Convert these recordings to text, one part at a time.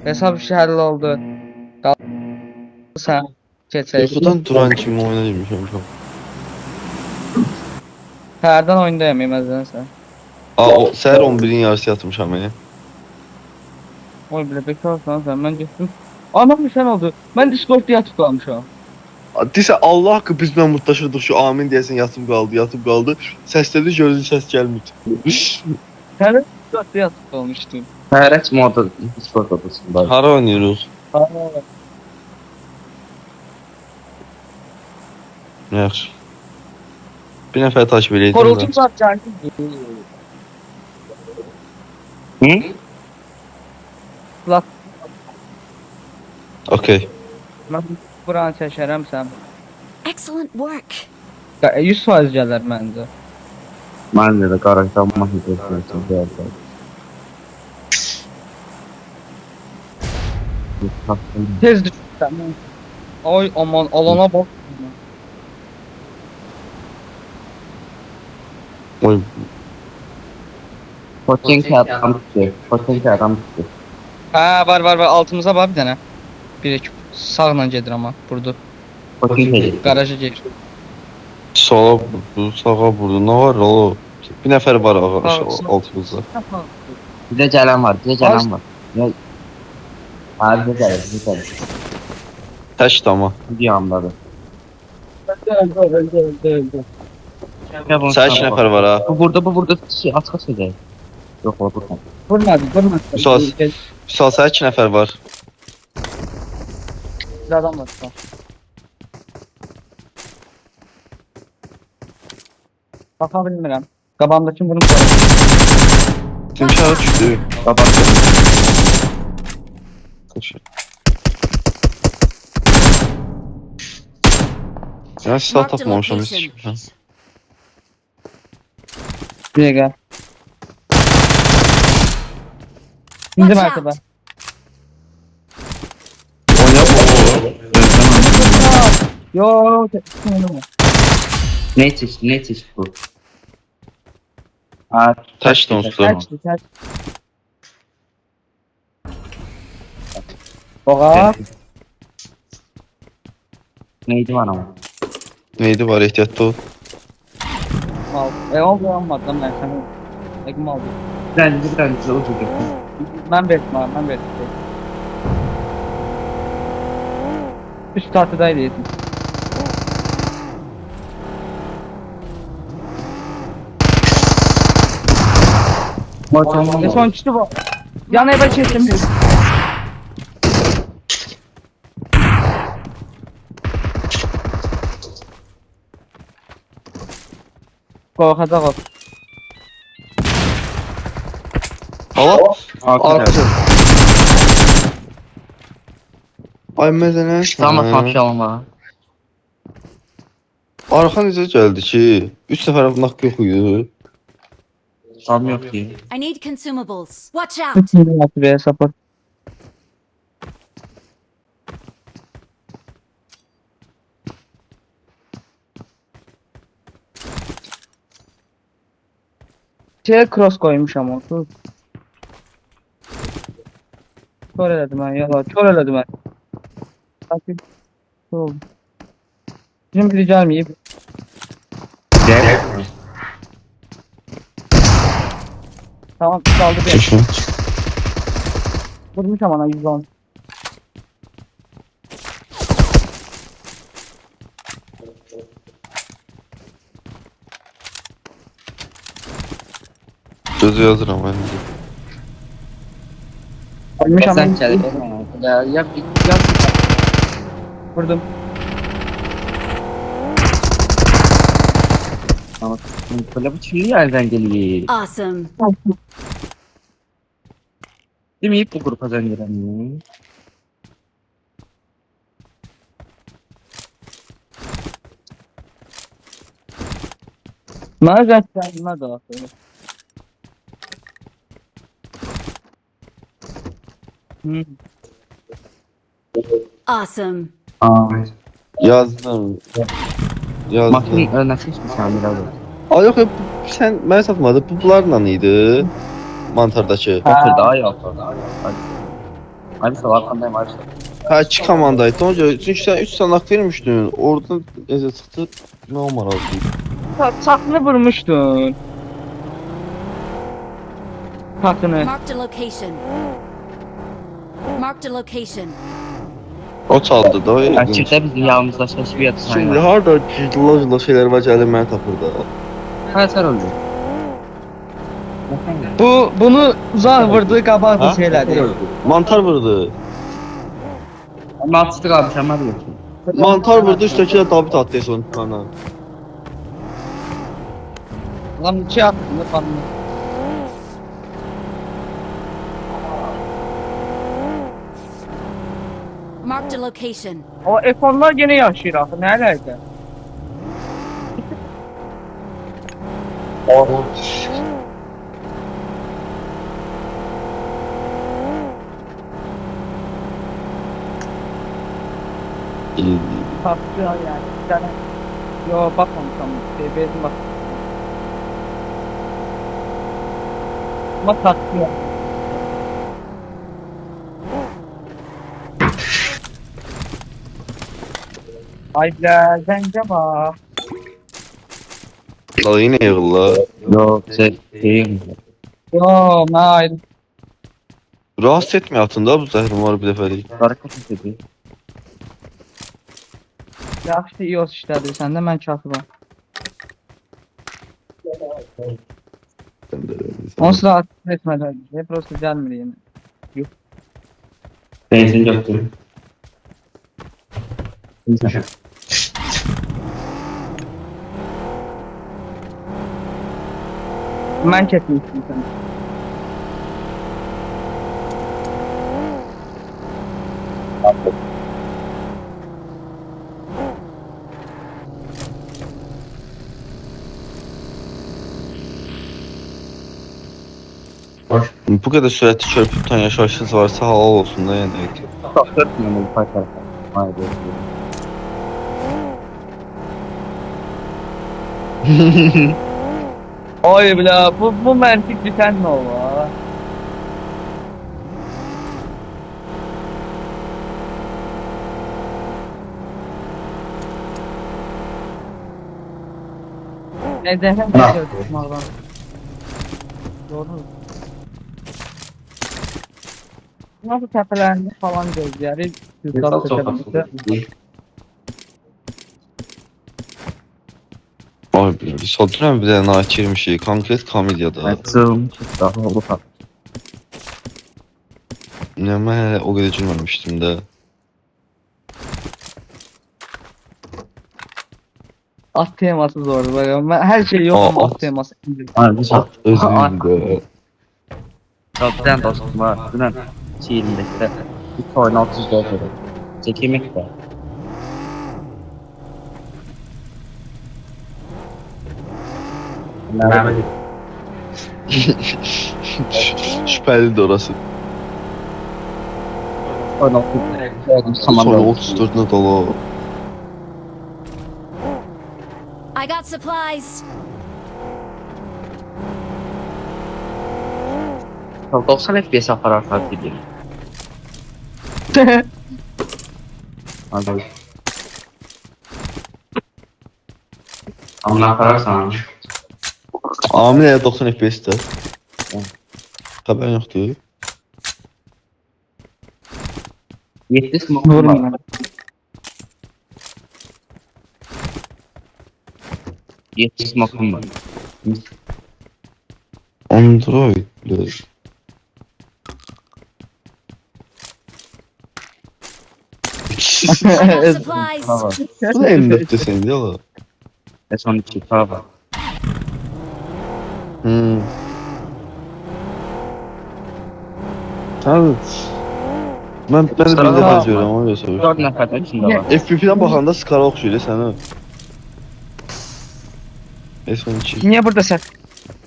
Hesab işi həll oldu. Sən keçək. Yuxudan duran kimi oyuna girmişəm şu an. Hərdən oyundayım yeməzdən sən. Səhər 11-in yarısı yatmışam ya. Oy belə bekarsan sən. Mən getdim. Ana bir şey oldu. Mən Discordda yatıp qalmışam. Desə Allah haqqı biz mən mutlaşırdıq şu amin deyəsən yatıb qaldı. Səslədi gözü səs gəlmir. Sən Discordda yatıp qalmışdın. Hayret moda Discord odasında. Hara oynayırıq? Yaxşı. Bir nəfər takip eləyəcəm. Korultum var canım. Hı? Lak Okey. mən buranı çəkərəm sən. Excellent work. 100% gələr məncə. Ben de karakter mahvetmişim. Tez düşürsən. Ay aman alana bak. Oy. Poçenki adam tutuyor. Poçenki adam tutuyor. Ha var altımıza var bir dənə. Bir ekip sağla gedir ama burada. Poçenki. Garaja gedir. Sağa vurdu. Nə var o? Bir nəfər var Sağ- altımızda. Bir de gelen var. Bir de gelen var. Ya. Abi bir de gelir. Tək dama. Bir anladı. Öldü. Sən 2 nəfər var ha. Bu burada şey açıq açacaq. Yok o burada. Vurmadı. Müsaz. Misal sən 2 nəfər var. Bir adam var. Baka bilmirəm. Qabağımdakini vurup Timşara düşdü. Kapattı. Ya silah tapmamışam heç. bir dəqiqə. İndi mərtəbə. Yo, Ne çeşit bu? Ha, Tək donsuzlar. Tək. Oğa. neydi var ama? Neydi var ehtiyatlı ol. Mal. Olmadı lan mən sənə. Əgim aldı. Bir tane o çocuk. Mən verdim abi, mən verdim. Üst tahtıdaydı yedim. Son kişi bu. Yan eve çektim. Korkacak ol. Allah. Arkadaşlar. Ay məzənə. Tamam maşallah var. Arxa necə gəldi ki? 3 nəfər nak yox idi. Tam yok ki. I need consumables. Watch out. Ve sapır. Cross koymuş ama. Kör elədim mən, yala, kör elədim mən. Takip. Oldu. Bizim biri gəlməyib. Gel. Tamam, kaldı bir. Vurmuş ama 110. Sözü yazıram mən. Ölmüş ama. Sen gel. Ya Vurdum. ama böyle bu çiğ yerden geliyor. Awesome. Değil mi? Bu grupa zengin. Mənə gəlmə də aslında. Awesome. Yazdım. Makine nasıl hiçbir şey biraz. Ay yox, sən mənə satmadı. Bunlarla idi. Mantardakı. Hatır daha yok. Abi sağ arkandayım abi. Hə, 2 komandaydı. Ona görə çünki sən 3 sənaq vermişdin. Oradan necə çıxdı? Nə maraqlı. Çatını vurmuşdun. Çatını. Marked a location. Marked a location. O çaldı da. o yəqin. Açıkta bizim yanımızda şaşırıyor. Şimdi harda cıdla şeylər var gəlib məni tapır da. Kaçar oldu. Bunu uzaq vurdu, qabaq Ha? bu şeylədi. Mantar vurdu. Ama atıştık abi sen var mı? Mantar vurdu, üstəki də David attı son kana. Lan 2 attı falan. Marked a location. O F10'lar gene yaşayır axı, nə əlaqə? Tapdı yani. Bir tane. Yo bakmamışam. Bezim bak. Ama taktı ya. Ay bля, zəncə bax. La yine yığılla. Yok şey değil. Yo, mən ayrı. Rahatsız etmə atında bu zəhrim var bir dəfəlik. Hareket ediyor. Yaxşı iOS işlədirsən də mən kasıbam. Onsuz da atış etmədən. Prosta gəlmir yenə. Benzin yoktu. Mən keçmişdim sən. Bu qədər sürətli körpü tutan yaşayışınız varsa halal olsun da yəni. Çok dört numaralı parça. Hayır. Oy bля, bu məntiq bitən nə ola? Neden tutmaqdan? Doğru. Nasıl təpələrini falan gözləyir? Yüzdən təpələrini. Ay bir soturam bir dənə nakirmişik konkret komediyada. Açılmış daha olur. Nə mən hələ o qədər gülməmişdim də. At teması zordu. Bak, her şey yok ama At. at teması. Abi çok. Özlüyüm də. Çok den dostum var. Dün şiirindeki de bir oyun 34 lira. Çekilmek de. Şübhəlidir orası. Oyun 34 lira. Sonra 34-nə dolu. I got supplies. 90 FPS aparar fark ediyor. Abi. Ama yaparsan. Amin elə 90 FPS-də. Xəbərin yoxdur. 7 smoke var. Vurmayın. 7 smoke var. Android. I got supplies. Tamam. Bu da M4'te senin değil mi? S12 var. Tabii. Ben bir Sıra de var. yazıyorum ona göre soruyorum. 4 nəfərdən içində var. FPP'den bakanda skala okşuyor sana. S12. Niye burada sen?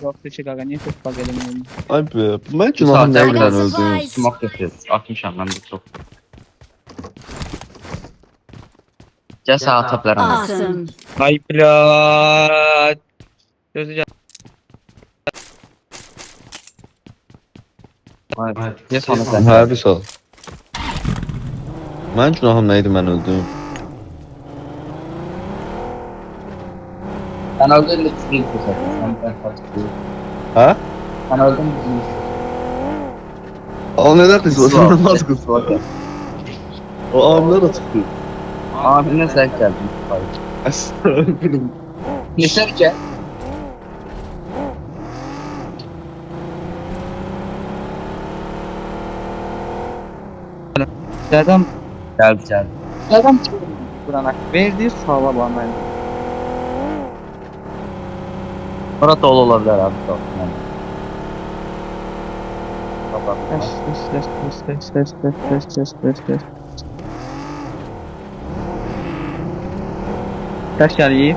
Yok teşekkür ederim. Niye çok bak elim Ay be. Ben günahım Zaten- ne bilen öldüm. Supplies. Smoke yapıyoruz. 60'am ben de çok. Gəl sağ ata bilərəm. Awesome. Ay bля. Gözü Gəl sonra sən. Hə, bir sal. Mənim günahım nə idi, mən öldüm. Sen öldün de bizi yıkıyorsun. Sen kaçtın. Hə? Sen öldün bizi yıkıyorsun. O nədən qızmasın? Namaz qızmasın. O amına da çıxdı. Abine sen geldin. Əstəğfirullah. Yeter ki. Adam Geldi. adam burana verdiği suala bana. Orada dolu olabilir abi. Yani. Ses. Kaç geldi?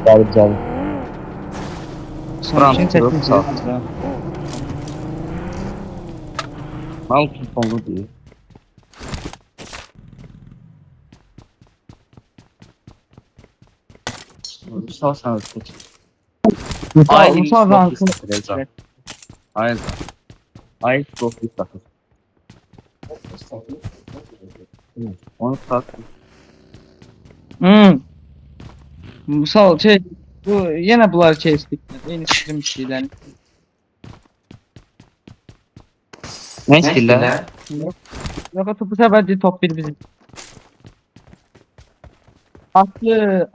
Geldi. Sonra için Fransa, çektim. Fransa. Mal tutmalı diyor. Sağ sana seç. Musal rankın. Aynen. Ay çok iyi takır. Onu tak. Musal bu yine bunlar kestik. En istediğim şeyler. Ne istiller? Yok bu sefer de top 1 bizim. Attı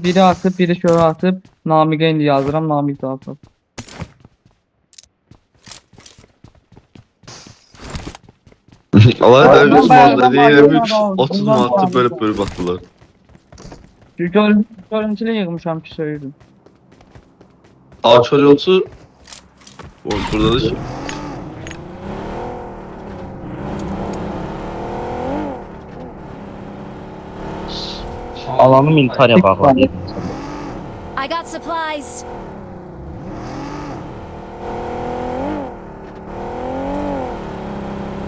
biri atıp biri şöyle atıp Namiqə indi yazıram Namiq da atıp. Allah Ben da 3 bayağı manat zaman deyir, aldım. 30 Bundan manatı sonra- bölüb atdılar. Görüntülü yığmışam ki söyledim. Açar yolcu burada da Alanı militariye bağlı. I got supplies.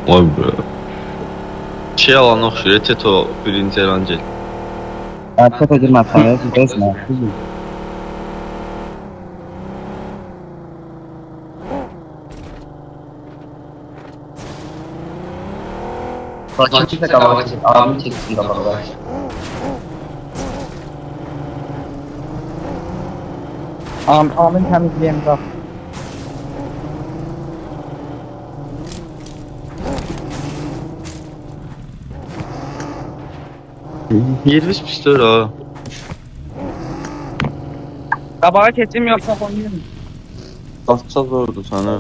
Vay be. Şey alan oxşuyur, Teto birinci Erancel. Erkek edilmez sana. Bezme. Rakip de kavga çek. Abim çeksin kavga. Amin temizleyeyim bak. Yerimiz pisdir ha. Qabağa keçim yoxsa oynayırım. Atacaq ordu sana.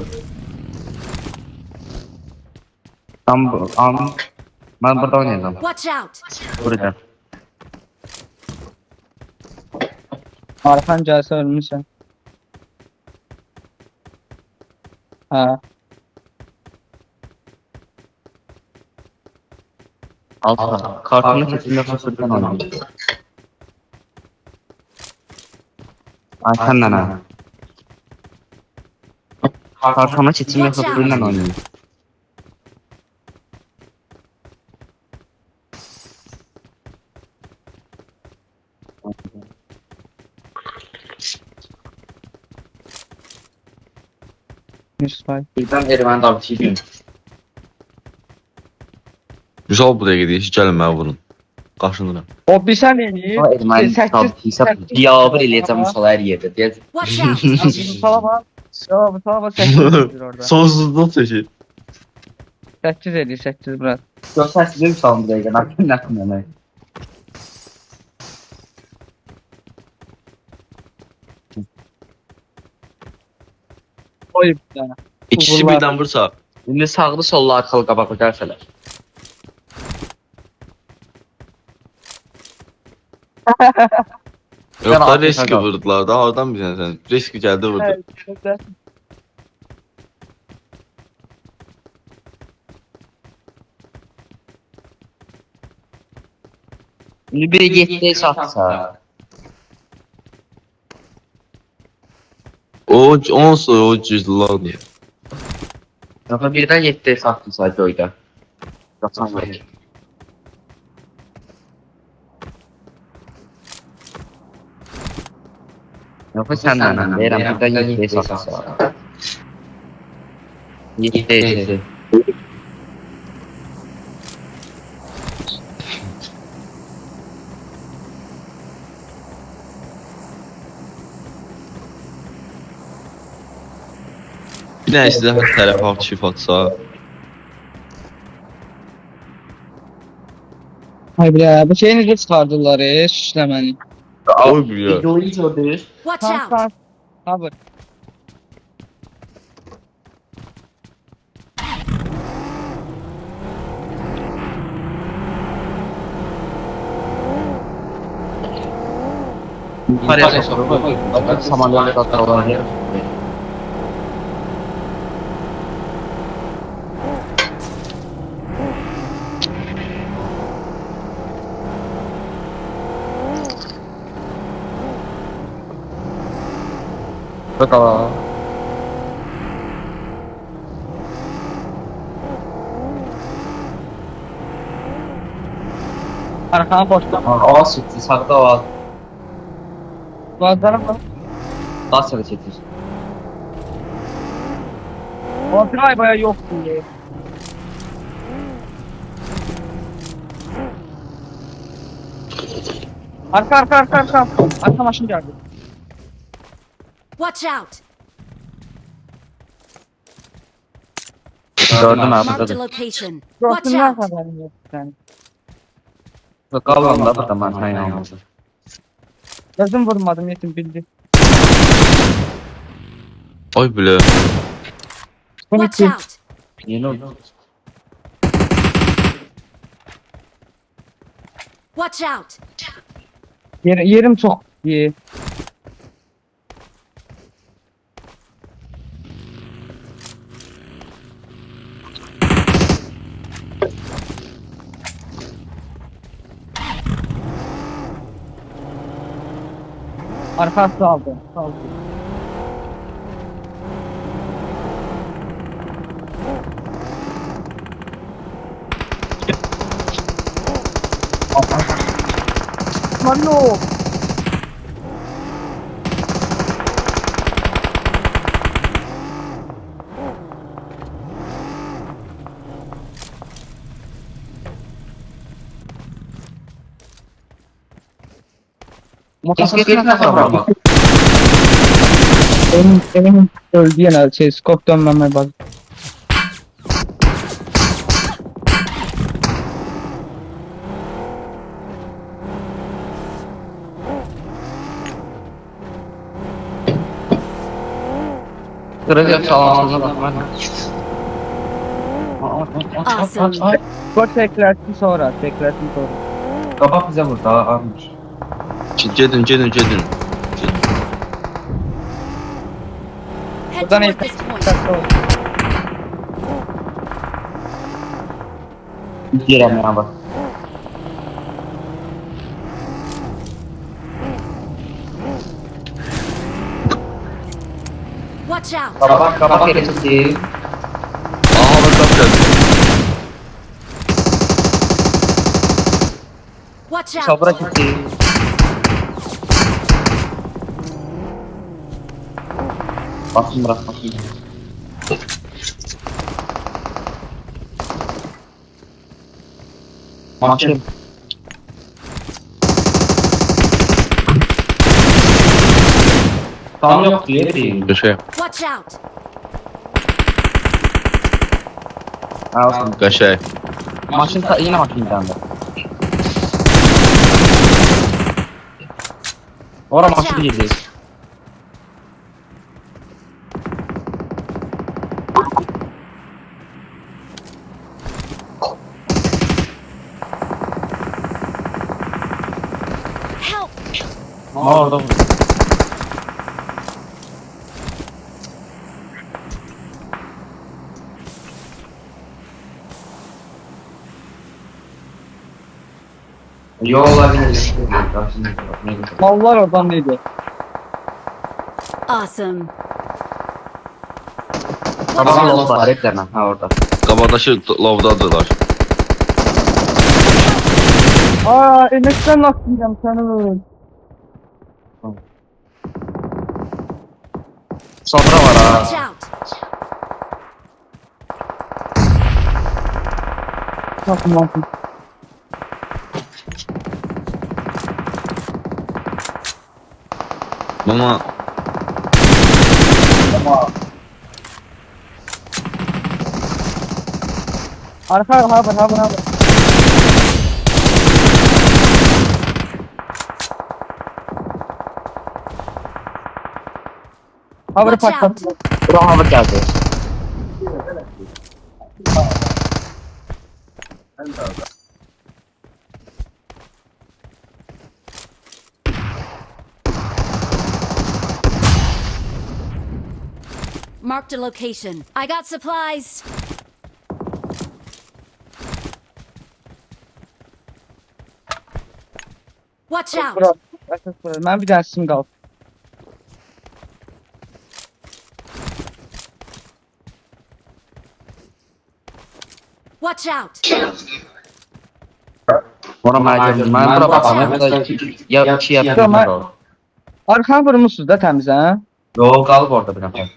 Ben burada oynayacağım. Watch out. Burada. Arxan gəlsə ölmüsən. Hə. Altta. Kartını kesinlikle fırsatından oynayacağım. Ayten nana. Kartını kesinlikle fırsatından oynayacağım. Müsbət. Birden Ermeni daveti gün. Güzel bu dəqiqə deyir, gəlin mənə vurun. Qaşınıram. O bir sən eləyib. O Ermeni daveti ise biabır eləyəcəm Musala hər yerdə. Deyəcək. Watch out. Musala var. Bu tarafa 8 edir orada. Sonsuzluq çəkir. 8 edir 8 bura. Görsərsiniz Musalın bir dəqiqə. Nə yapmıyorum? Koyub bir dənə. İkisi Uğurlar. birdən vursa. İndi sağlı sollu arxalı qabaqlı gəlsələr. Yox da altı riski qal. vurdular da, hardan bilsən sən? Riski gəldi vurdu. Evet. İndi biri getdi satsa. O onsuz o cüzdanlar. Yoxsa birdən getdi satsa göydə. Qaçan var. Yoxsa səndən deyirəm birdən getdi satsa. Getdi. Bir dənə sizə tərəf alt çift atsa. Ay bile bu şeyi necə çıxardılar şişləməni. Oy biliyor. Videoyu gördünüz. Watch Sağ out! sağ. Sabır. Yukarıya sokuyor. Samanlığa da olan yer. Bakalım. Arkanı boşla. Aa sütü sakta var. Bazıları mı? Daha sonra çetir. Oturay bayağı yok diye. Arka. Arka maşın geldi. Watch out! Gördüm abi Marked a burada. location. Watch Görsünler out! haberini yok yani. Bakalım da burada ben sen yalnız. Gözüm vurmadım yetim bildi. Oy biliyor. Bu Watch bitti. out! Yeni oldu. Watch out! Yerim çok iyi. Arkası aldı. Sağ olsun. Mano. Motosikletine kavramı. Benim öldü yine şey skop dönmeme bak. Kıracak sağlamsızına bakma. Awesome. Skop teklersin sonra. Kapak bize burada almış. Gedin. Head Buradan toward this point. Girem ya bak. Watch out! Kapak yeri çıktı. Aha bak geldi. Watch out! Sabra çıktı. Basın bırak. Maçım. Tam yok diye değil. Şey. Watch out! Alsın. Qəşəng. Maçın yine maçın bir Ora maçı girdi. Help! Orada. Yollar Mallar oradan neydi? Awesome. Tamam yol var hep derman ha orada. Qabaqdakı lavdadılar. Aa emekten atlayacağım seni. Sonra var ha. Watch out! Nasıl? Ama Arka haber. Haber Watch out. patladı. Bura hava geldi. Marked a location. I got supplies. Watch out. Bura. Əsas bura. Mən bir dənə sim qaldı. Watch out. Bura məcbur. Mən bura baxam. Ya 2 ya 1 Tamam. nəfər o. Arkanı vurmuşsunuz da təmiz, hə? Yox, qalıb orada bir nəfər.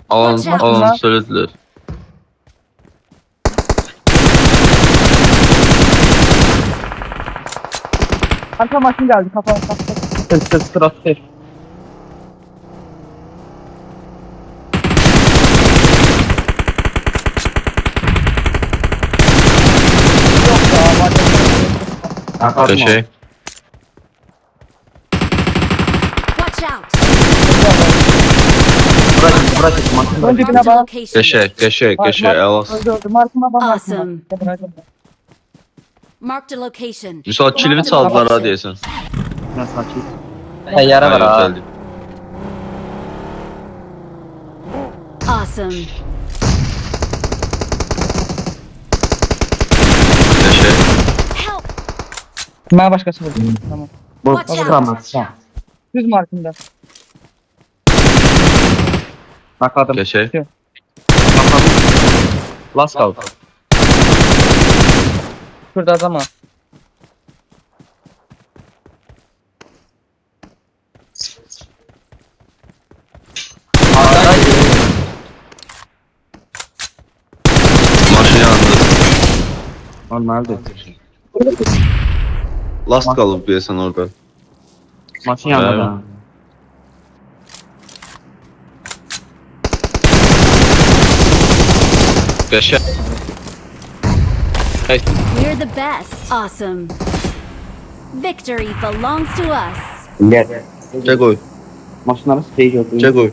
Alan söylediler. Arka maşın geldi. Kafa. Stratejik. Yok ya. Var. Köşe. Watch out. Bura çık. Maşın Önce Marked a bak. location. Köşe. Elas. Öldürdü. Markıma bak. Awesome. Marked a location. Müsaade kilimi çaldılar ha diyesen. Nə sakin. Təyyarə var ha. Geldi. Awesome. Köşe. Help. Mən başqası vurdu. Tamam. Bu Watch out. vuramazsan. Düz markımda. Bakadım. Köşe. Bakadım. Las qaldı. Şurada adam var. Maşın yandı. Normaldir. Last kalıp diyesen orada. Maşın yanında da. Köşe. We're the best. Awesome. Victory belongs to us. Gel. Çek oy. Maşınları stage götürün. Çek oy.